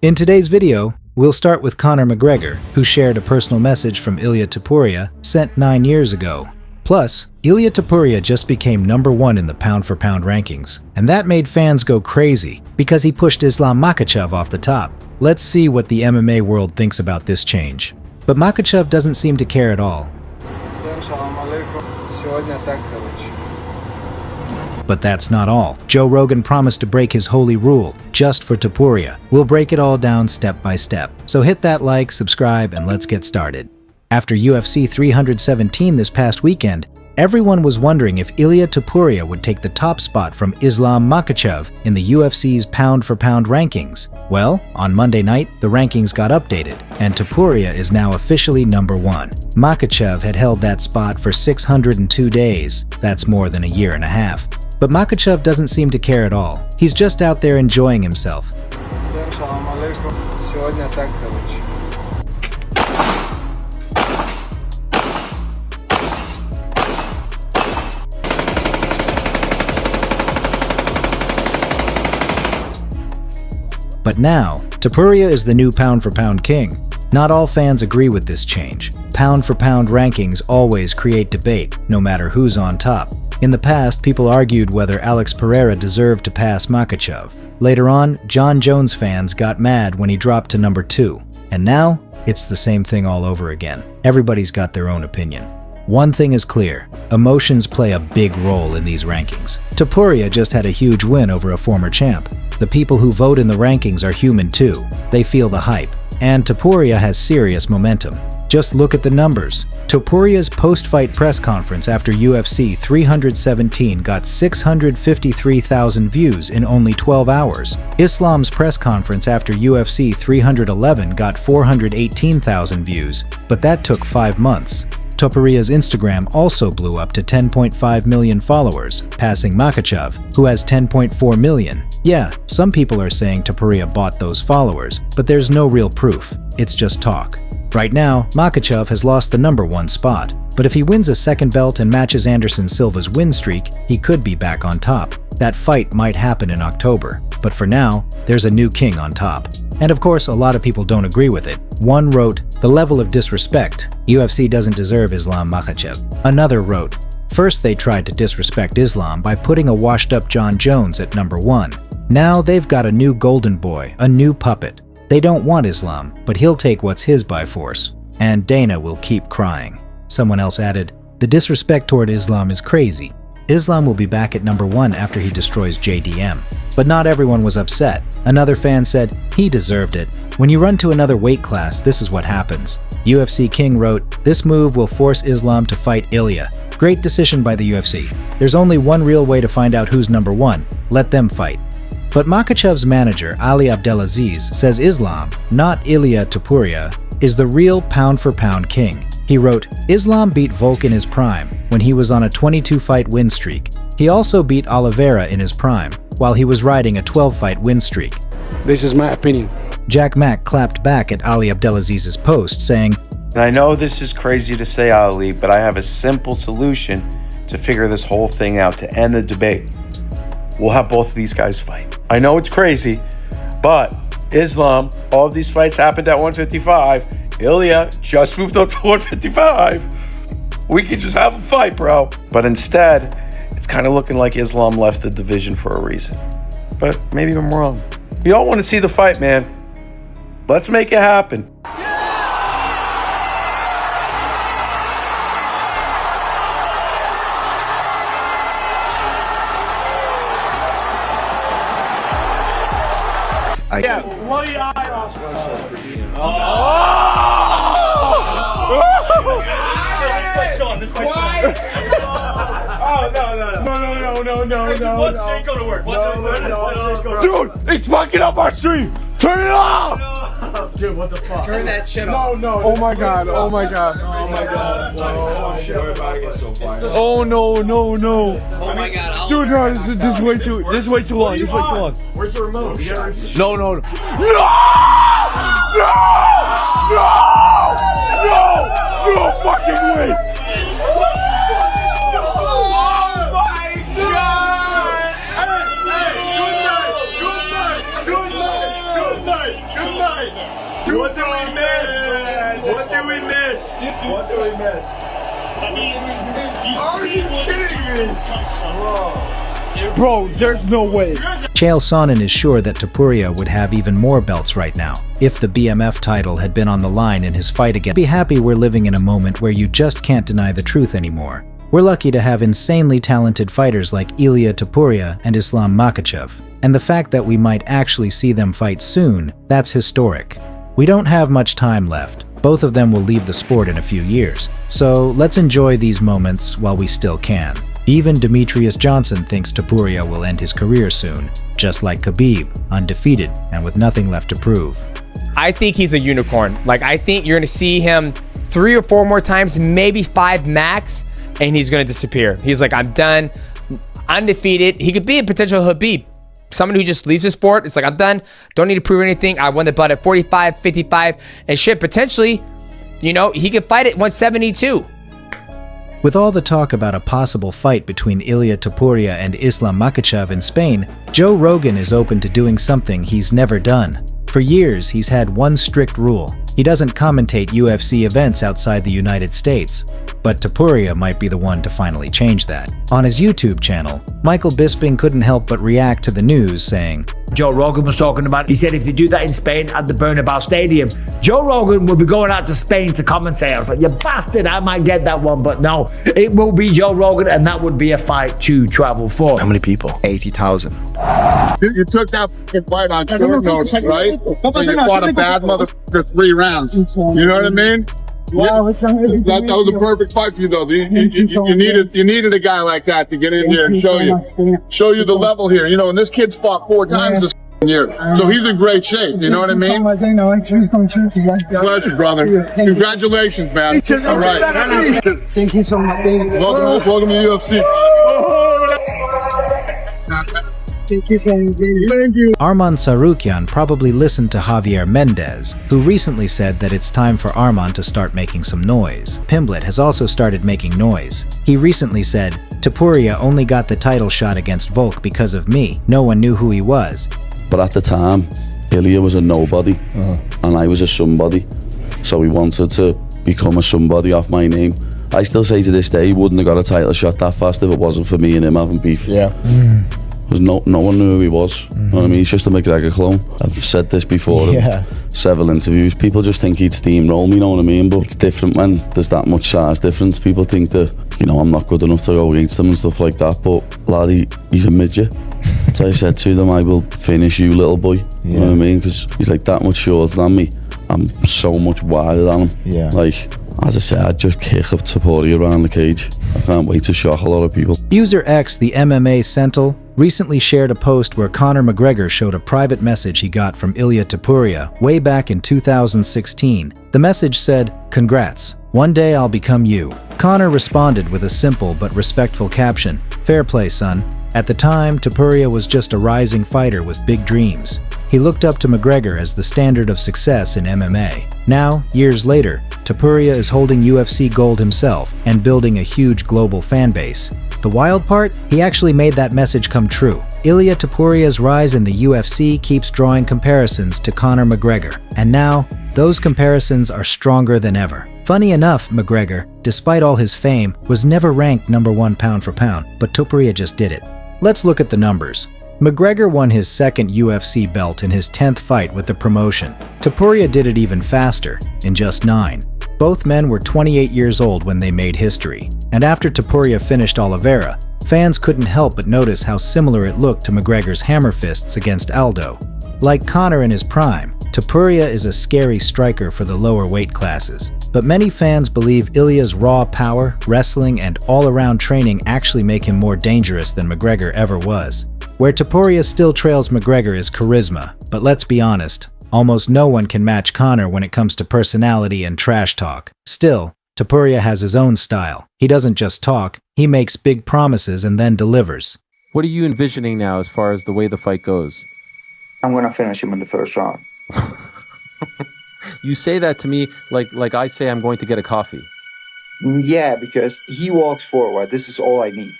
In today's video, we'll start with Conor McGregor, who shared a personal message from Ilia Topuria sent 9 years ago. Plus, Ilia Topuria just became #1 in the pound-for-pound rankings, and that made fans go crazy because he pushed Islam Makhachev off the top. Let's see what the MMA world thinks about this change. But Makhachev doesn't seem to care at all. But that's not all. Joe Rogan promised to break his holy rule just for Topuria. We'll break it all down step by step. So hit that like, subscribe, and let's get started. After UFC 317 this past weekend, everyone was wondering if Ilia Topuria would take the top spot from Islam Makhachev in the UFC's pound-for-pound rankings. Well, on Monday night, the rankings got updated, and Topuria is now officially #1. Makhachev had held that spot for 602 days. That's more than a year and a half. But Makhachev doesn't seem to care at all. He's just out there enjoying himself. But now, Topuria is the new pound-for-pound king. Not all fans agree with this change. Pound-for-pound rankings always create debate, no matter who's on top. In the past, people argued whether Alex Pereira deserved to pass Makhachev. Later on, Jon Jones fans got mad when he dropped to #2. And now, it's the same thing all over again. Everybody's got their own opinion. One thing is clear, emotions play a big role in these rankings. Topuria just had a huge win over a former champ. The people who vote in the rankings are human too. They feel the hype. And Topuria has serious momentum. Just look at the numbers. Topuria's post-fight press conference after UFC 317 got 653,000 views in only 12 hours. Islam's press conference after UFC 311 got 418,000 views, but that took 5 months. Topuria's Instagram also blew up to 10.5 million followers, passing Makhachev, who has 10.4 million. Yeah, some people are saying Topuria bought those followers, but there's no real proof. It's just talk. Right now, Makhachev has lost the #1 spot, but if he wins a second belt and matches Anderson Silva's win streak, he could be back on top. That fight might happen in October, but for now, there's a new king on top. And of course, a lot of people don't agree with it. One wrote, "The level of disrespect. UFC doesn't deserve Islam Makhachev." Another wrote, "First they tried to disrespect Islam by putting a washed-up Jon Jones at #1. Now they've got a new golden boy, a new puppet. They don't want Islam, but he'll take what's his by force. And Dana will keep crying." Someone else added, "The disrespect toward Islam is crazy. Islam will be back at #1 after he destroys JDM." But not everyone was upset. Another fan said, "He deserved it. When you run to another weight class, this is what happens." UFC King wrote, "This move will force Islam to fight Ilia. Great decision by the UFC. There's only one real way to find out who's #1. Let them fight." But Makhachev's manager, Ali Abdelaziz, says Islam, not Ilia Topuria, is the real pound-for-pound king. He wrote, "Islam beat Volk in his prime, when he was on a 22-fight win streak. He also beat Oliveira in his prime, while he was riding a 12-fight win streak." This is my opinion. Jack Mack clapped back at Ali Abdelaziz's post, saying, "And I know this is crazy to say, Ali, but I have a simple solution to figure this whole thing out, to end the debate. We'll have both of these guys fight. I know it's crazy, but Islam, all of these fights happened at 155. Ilia just moved up to 155. We could just have a fight, bro." But instead, it's kind of looking like Islam left the division for a reason. But maybe I'm wrong. We all want to see the fight, man. Let's make it happen. Yeah, bloody eye off. Dude, it's fucking up our stream. Turn it off. Dude, what the fuck? Turn that shit off. No. Oh my god. Oh my god. Oh my god. Oh no. Oh my god. Dude, no, this is way too long. This is way too long. Where's the remote? No. No fucking way. Oh my god! Good night. What do we miss? What do we miss? What do we miss? Are you kidding me? Bro, there's no way. Chael Sonnen is sure that Topuria would have even more belts right now. If the BMF title had been on the line in his fight again, be happy we're living in a moment where you just can't deny the truth anymore. We're lucky to have insanely talented fighters like Ilia Topuria and Islam Makhachev. And the fact that we might actually see them fight soon, that's historic. We don't have much time left. Both of them will leave the sport in a few years. So let's enjoy these moments while we still can. Even Demetrius Johnson thinks Topuria will end his career soon, just like Khabib, undefeated and with nothing left to prove. I think he's a unicorn. Like, I think you're gonna see him 3 or 4 more times, maybe 5 max, and he's gonna disappear. He's like, I'm done, undefeated. He could be a potential Khabib. Someone who just leaves the sport. It's like, I'm done, don't need to prove anything. I won the belt at 45, 55, and shit, potentially, you know, he could fight at 172. With all the talk about a possible fight between Ilia Topuria and Islam Makhachev in Spain, Joe Rogan is open to doing something he's never done. For years, he's had one strict rule. He doesn't commentate UFC events outside the United States. But Topuria might be the one to finally change that. On his YouTube channel, Michael Bisping couldn't help but react to the news, saying, Joe Rogan was talking about, he said if they do that in Spain at the Bernabeu Stadium, Joe Rogan will be going out to Spain to commentate. I was like, you bastard, I might get that one, but no, it will be Joe Rogan, and that would be a fight to travel for. How many people? 80,000. You took that fight on short notice, right? So you fought a bad motherfucker 3 rounds. You know what I mean? That was a perfect fight for you, though. You needed a guy like that to get in here and show you the level here. You know, and this kid's fought 4 times this year, so he's in great shape. You know what I mean? Pleasure, brother. Congratulations, man. All right. Thank you so much. Welcome to the UFC. Thank you so much. Thank you. Arman Sarukian probably listened to Javier Mendez, who recently said that it's time for Arman to start making some noise. Pimblett has also started making noise. He recently said, Topuria only got the title shot against Volk because of me. No one knew who he was. But at the time, Ilia was a nobody, and I was a somebody. So he wanted to become a somebody off my name. I still say to this day, he wouldn't have got a title shot that fast if it wasn't for me and him having beef. Yeah. Because no one knew who he was. You know what I mean? He's just a McGregor clone. I've said this before in several interviews. People just think he'd steamroll me, you know what I mean? But it's different when there's that much size difference. People think that, you know, I'm not good enough to go against him and stuff like that. But laddie, he's a midget. So I said to them, I will finish you, little boy. You know what I mean? Because he's like that much shorter than me. I'm so much wider than him. Yeah. Like, as I said, I'd just kick up Topuria around the cage. I can't wait to shock a lot of people. User X, the MMA Sentinel, recently shared a post where Conor McGregor showed a private message he got from Ilia Topuria way back in 2016. The message said, "Congrats, one day I'll become you." Conor responded with a simple but respectful caption, "Fair play, son." At the time, Topuria was just a rising fighter with big dreams. He looked up to McGregor as the standard of success in MMA. Now, years later, Topuria is holding UFC gold himself and building a huge global fan base. The wild part? He actually made that message come true. Ilia Topuria's rise in the UFC keeps drawing comparisons to Conor McGregor, and now, those comparisons are stronger than ever. Funny enough, McGregor, despite all his fame, was never ranked #1 pound for pound, but Topuria just did it. Let's look at the numbers. McGregor won his 2nd UFC belt in his 10th fight with the promotion. Topuria did it even faster, in just 9. Both men were 28 years old when they made history. And after Topuria finished Oliveira, fans couldn't help but notice how similar it looked to McGregor's hammer fists against Aldo. Like Conor in his prime, Topuria is a scary striker for the lower weight classes. But many fans believe Ilia's raw power, wrestling, and all-around training actually make him more dangerous than McGregor ever was. Where Topuria still trails McGregor is charisma, but let's be honest, almost no one can match Conor when it comes to personality and trash talk. Still, Topuria has his own style. He doesn't just talk, he makes big promises and then delivers. What are you envisioning now as far as the way the fight goes? I'm gonna finish him in the first round. You say that to me like I say I'm going to get a coffee. Yeah, because he walks forward. This is all I need.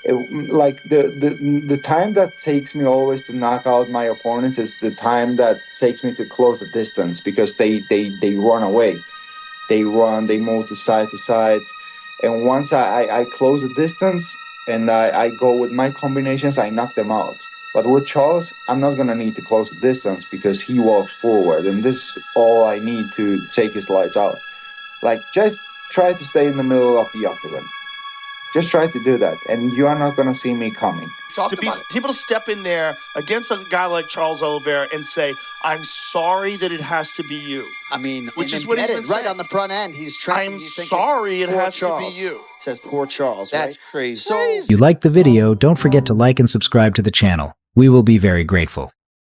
Like the time that takes me always to knock out my opponents is the time that takes me to close the distance, because they run away. They run, they move to side, and once I close the distance and I go with my combinations, I knock them out. But with Charles, I'm not gonna need to close the distance because he walks forward, and this is all I need to take his lights out. Like, just try to stay in the middle of the octagon. Just try to do that, and you are not gonna see me coming. To be able to step in there against a guy like Charles Oliveira and say, "I'm sorry that it has to be you." I mean, which is what he right said on the front end. He's trying. I'm sorry it has to be you. Says poor Charles. That's right? crazy. So If you liked the video, don't forget to like and subscribe to the channel. We will be very grateful.